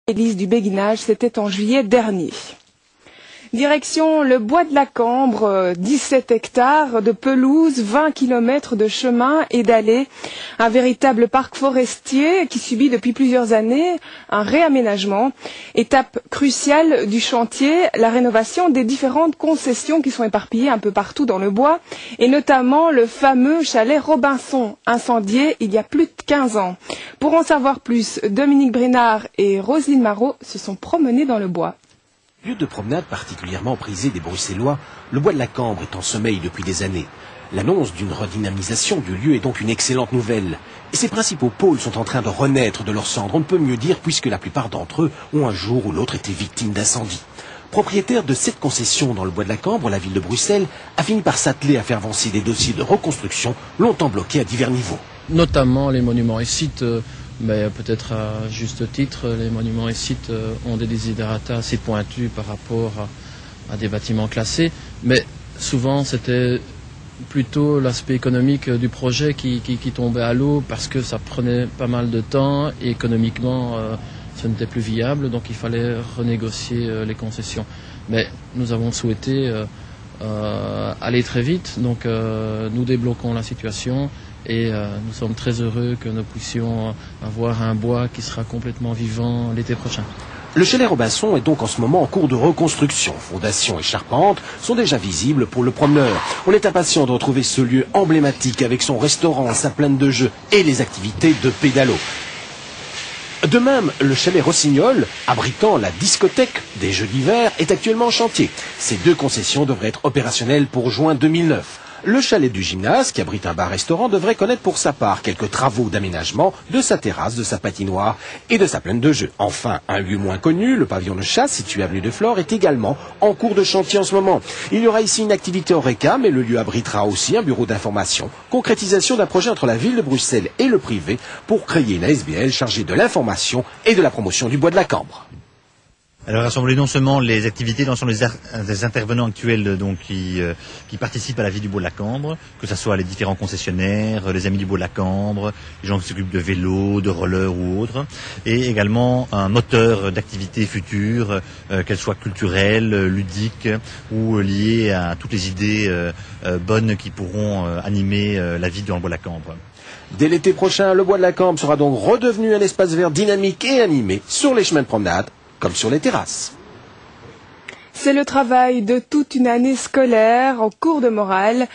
Élise du Béguinage, c'était en juillet dernier. Direction le bois de la Cambre, 17 hectares de pelouse, 20 km de chemin et d'allées. Un véritable parc forestier qui subit depuis plusieurs années un réaménagement. Étape cruciale du chantier, la rénovation des différentes concessions qui sont éparpillées un peu partout dans le bois, et notamment le fameux chalet Robinson, incendié il y a plus de 15 ans. Pour en savoir plus, Dominique Brénard et Roselyne Marot se sont promenés dans le bois. Lieu de promenade particulièrement prisé des Bruxellois, le bois de la Cambre est en sommeil depuis des années. L'annonce d'une redynamisation du lieu est donc une excellente nouvelle. Et ses principaux pôles sont en train de renaître de leurs cendres, on ne peut mieux dire puisque la plupart d'entre eux ont un jour ou l'autre été victimes d'incendie. Propriétaire de 7 concessions dans le bois de la Cambre, la ville de Bruxelles a fini par s'atteler à faire avancer des dossiers de reconstruction longtemps bloqués à divers niveaux. Notamment les monuments et sites, mais peut-être à juste titre, les monuments et sites ont des desiderata assez pointus par rapport à des bâtiments classés, mais souvent c'était plutôt l'aspect économique du projet qui tombait à l'eau parce que ça prenait pas mal de temps et économiquement ce n'était plus viable, donc il fallait renégocier les concessions. Mais nous avons souhaité aller très vite, donc nous débloquons la situation et nous sommes très heureux que nous puissions avoir un bois qui sera complètement vivant l'été prochain. Le chalet Robinson est donc en ce moment en cours de reconstruction. Fondations et charpentes sont déjà visibles pour le promeneur. On est impatient de retrouver ce lieu emblématique avec son restaurant, sa plaine de jeux et les activités de pédalo. De même, le chalet Rossignol, abritant la discothèque des Jeux d'hiver, est actuellement en chantier. Ces 2 concessions devraient être opérationnelles pour juin 2009. Le chalet du Gymnase, qui abrite un bar-restaurant, devrait connaître pour sa part quelques travaux d'aménagement de sa terrasse, de sa patinoire et de sa plaine de jeux. Enfin, un lieu moins connu, le pavillon de chasse, situé avenue de Flore, est également en cours de chantier en ce moment. Il y aura ici une activité Horeca, mais le lieu abritera aussi un bureau d'information. Concrétisation d'un projet entre la ville de Bruxelles et le privé pour créer une ASBL chargée de l'information et de la promotion du bois de la Cambre. Alors rassembler non seulement les activités, l'ensemble des intervenants actuels donc, qui participent à la vie du bois de la Cambre, que ce soit les différents concessionnaires, les amis du bois de la Cambre, les gens qui s'occupent de vélo, de roller ou autres, et également un moteur d'activités futures, qu'elles soient culturelles, ludiques ou liées à toutes les idées bonnes qui pourront animer la vie dans le bois de la Cambre. Dès l'été prochain, le bois de la Cambre sera donc redevenu un espace vert dynamique et animé sur les chemins de promenade comme sur les terrasses. C'est le travail de toute une année scolaire en cours de morale.